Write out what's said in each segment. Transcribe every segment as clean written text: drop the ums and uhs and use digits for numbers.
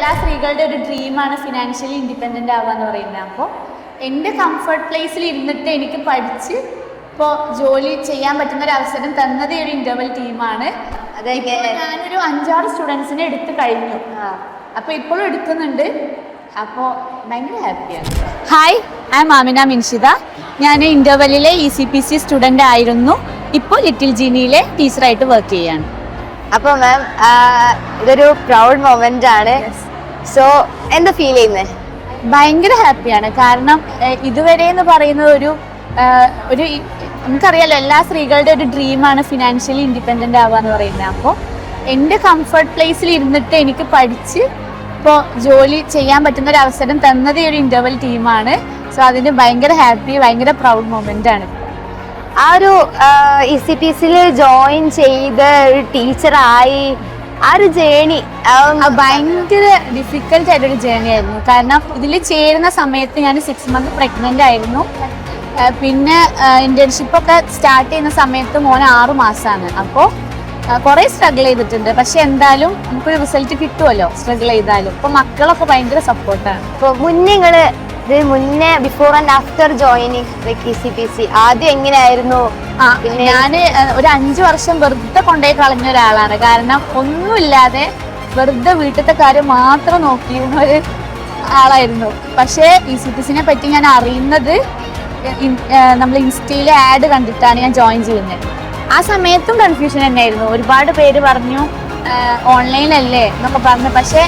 എല്ലാ സ്ത്രീകളുടെ ഒരു ഡ്രീമാണ് ഫിനാൻഷ്യലി ഇൻഡിപെൻഡൻ്റ് ആവുക എന്ന് പറയുന്നത്. അപ്പോൾ എൻ്റെ കംഫർട്ട് പ്ലേസിൽ ഇരുന്നിട്ട് എനിക്ക് പഠിച്ച് ഇപ്പോൾ ജോലി ചെയ്യാൻ പറ്റുന്ന ഒരു അവസരം തന്നത് ഒരു ഇൻ്റർവെൽ ടീമാണ്. ഞാനൊരു 5-6 സ്റ്റുഡൻസിനെ എടുത്ത് കഴിഞ്ഞു. അപ്പോൾ ഇപ്പോഴും എടുക്കുന്നുണ്ട്. അപ്പോൾ ഭയങ്കര ഹാപ്പിയാണ്. Hi, I am Amina Minshitha. ഞാൻ ഇൻ്റർവെല്ലിലെ ECPC സ്റ്റുഡൻ്റ് ആയിരുന്നു. ഇപ്പോൾ ലിറ്റിൽ ജീനിയിലെ ടീച്ചറായിട്ട് വർക്ക് ചെയ്യാണ്. അപ്പോൾ മാം, ഇതൊരു പ്രൗഡ് മൊമെന്റ് ആണ്. സോ എന്താ ഫീൽ ചെയ്യുന്നത്? ഭയങ്കര ഹാപ്പിയാണ്. കാരണം ഇതുവരെ എന്ന് പറയുന്നത് ഒരു നമുക്കറിയാലോ, എല്ലാ സ്ത്രീകളുടെ ഒരു ഡ്രീമാണ് ഫിനാൻഷ്യലി ഇൻഡിപെൻഡൻ്റ് ആവുക എന്ന് പറയുന്നത്. അപ്പോൾ എൻ്റെ കംഫർട്ട് പ്ലേസിൽ ഇരുന്നിട്ട് എനിക്ക് പഠിച്ച് ഇപ്പോൾ ജോലി ചെയ്യാൻ പറ്റുന്ന ഒരു അവസരം തന്നത് ഒരു ഇൻ്റർവെൽ ടീമാണ്. സോ അതിന് ഭയങ്കര ഹാപ്പി, ഭയങ്കര പ്രൗഡ് മൊമെൻ്റ് ആണ്. ആ ഒരു ECPCയിൽ ജോയിൻ ചെയ്ത് ഒരു ടീച്ചറായി ആ ഒരു ജേണി ഭയങ്കര ഡിഫിക്കൽട്ട് ആയിട്ടൊരു ജേണി ആയിരുന്നു. കാരണം ഇതിൽ ചേരുന്ന സമയത്ത് ഞാൻ 6 മന്ത് പ്രഗ്നൻ്റ് ആയിരുന്നു. പിന്നെ ഇന്റേൺഷിപ്പൊക്കെ സ്റ്റാർട്ട് ചെയ്യുന്ന സമയത്ത് മോന് 6 മാസമാണ്. അപ്പോൾ കുറേ സ്ട്രഗിൾ ചെയ്തിട്ടുണ്ട്. പക്ഷെ എന്തായാലും നമുക്കൊരു റിസൾട്ട് കിട്ടുമല്ലോ സ്ട്രഗിൾ ചെയ്താലും. ഇപ്പോൾ മക്കളൊക്കെ ഭയങ്കര സപ്പോർട്ടാണ്. ഇപ്പോൾ മുന്നേ before and after joining ECPC ആദ്യം എങ്ങനെയായിരുന്നു? പിന്നെ ഞാൻ ഒരു 5 വർഷം വെറുതെ കൊണ്ടുപോയി കളഞ്ഞ ഒരാളാണ്. കാരണം ഒന്നുമില്ലാതെ വെറുതെ വീട്ടിലത്തെ കാര്യം മാത്രം നോക്കിയിരുന്ന ഒരു ആളായിരുന്നു. പക്ഷേ ECPCനെ പറ്റി ഞാൻ അറിയുന്നത് നമ്മൾ ഇൻസ്റ്റയിലെ ആഡ് കണ്ടിട്ടാണ് ഞാൻ ജോയിൻ ചെയ്യുന്നത്. ആ സമയത്തും കൺഫ്യൂഷൻ തന്നെയായിരുന്നു. ഒരുപാട് പേര് പറഞ്ഞു ഓൺലൈനല്ലേ എന്നൊക്കെ പറഞ്ഞു. പക്ഷേ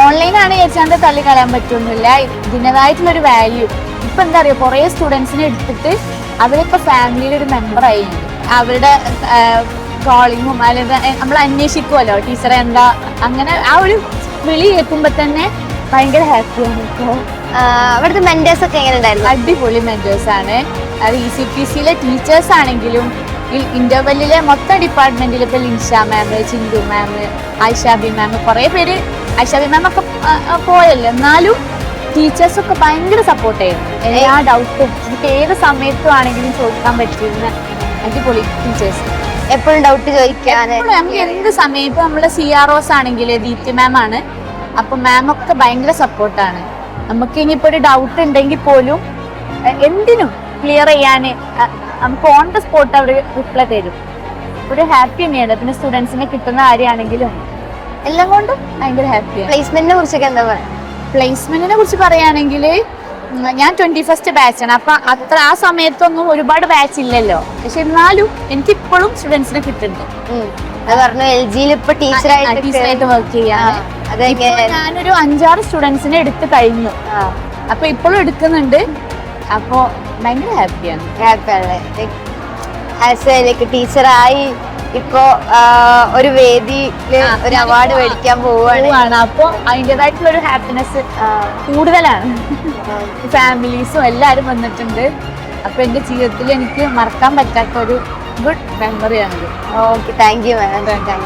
ഓൺലൈനാണ് വിചാരിച്ചാണ്ട് തള്ളിക്കളയാൻ പറ്റുന്നില്ല. ഇതിൻ്റെതായിട്ടുള്ളൊരു വാല്യൂ ഇപ്പം എന്താ പറയുക, കുറേ സ്റ്റുഡൻസിനെ എടുത്തിട്ട് അവരിപ്പോൾ ഫാമിലിയിലൊരു മെമ്പറായി. അവരുടെ കോളിങ്ങും അല്ലെങ്കിൽ നമ്മൾ അന്വേഷിക്കുമല്ലോ ടീച്ചറെ എന്താ, അങ്ങനെ ആ ഒരു വിളി കേൾക്കുമ്പോൾ തന്നെ ഭയങ്കര ഹാപ്പിയാണ്. ഇപ്പോൾ അവിടുത്തെ മെന്റേഴ്സ് ഒക്കെ എങ്ങനെ ഉണ്ടായിരുന്നു? അടിപൊളി മെന്റേഴ്സാണ്. അത് ECPCയിലെ ടീച്ചേഴ്സ് ആണെങ്കിലും ഇന്റർവെല്ലിലെ മൊത്തം ഡിപ്പാർട്ട്മെന്റിൽ ഇപ്പോൾ ലിൻഷ മാം, ചിന്തു മാം, ഐഷാബി മാം, കുറേ പേര് ഐഷാബി മാം ഒക്കെ പോയല്ലോ. എന്നാലും ടീച്ചേഴ്സൊക്കെ ഭയങ്കര സപ്പോർട്ട് ചെയ്യുന്നു. എല്ലാ ഡൗട്ടും എനിക്ക് ഏത് സമയത്തും ആണെങ്കിലും ചോദിക്കാൻ പറ്റിയിരുന്ന അടിപൊളി ടീച്ചേഴ്സ്. എപ്പോഴും ഡൗട്ട് ചോദിക്കാൻ നമുക്ക് എന്ത് സമയത്തും നമ്മുടെ CROs ആണെങ്കിൽ ദീപ്തി മാം ആണ്. അപ്പം മാം ഒക്കെ ഭയങ്കര സപ്പോർട്ടാണ്. നമുക്ക് ഇനിയിപ്പോൾ ഒരു ഡൗട്ട് ഉണ്ടെങ്കിൽ പോലും എന്തിനും ക്ലിയർ ചെയ്യാൻ നമുക്ക് ഓൺ ദ സ്പോട്ട് അവർ റിപ്ലൈ തരും. ഒരു ഹാപ്പി തന്നെയാണ്. പിന്നെ സ്റ്റുഡൻസിനെ കിട്ടുന്ന കാര്യമാണെങ്കിലും എല്ലാം കൊണ്ടും ഭയങ്കര ഹാപ്പിയാണ്. പ്ലേസ്മെന്റിനെ കുറിച്ചൊക്കെ എന്താ പറയുക? പ്ലേസ്മെന്റിനെ കുറിച്ച് പറയുകയാണെങ്കിൽ ഞാൻ 21st ബാച്ചാണ്. അപ്പം അത്ര ആ സമയത്തൊന്നും ഒരുപാട് ബാച്ച് ഇല്ലല്ലോ. പക്ഷെ എന്നാലും എനിക്കിപ്പോഴും സ്റ്റുഡൻസിനെ കിട്ടുന്നുണ്ട്. പറഞ്ഞു LGയിൽ ഇപ്പൊ ടീച്ചറായിട്ട് വർക്ക് ചെയ്യാണ്. ഞാനൊരു 5-6 സ്റ്റുഡൻസിനെ എടുത്ത് കഴിഞ്ഞു. അപ്പൊ ഇപ്പോഴും എടുക്കുന്നുണ്ട്. അപ്പോ ഭയങ്കര ഹാപ്പിയാണ്. ടീച്ചറായി ഇപ്പോ ഒരു വേദിയില് ഒരു അവാർഡ് മേടിക്കാൻ പോവുകയാണ്. അപ്പൊ അതിൻ്റെതായിട്ടുള്ള ഒരു ഹാപ്പിനെസ് കൂടുതലാണ്. ഫാമിലീസും എല്ലാരും വന്നിട്ടുണ്ട്. അപ്പൊ എന്റെ ജീവിതത്തിൽ എനിക്ക് മറക്കാൻ പറ്റാത്ത ഒരു ഗുഡ് മെമ്മറിയാണിത്. Okay, thank you ma'am.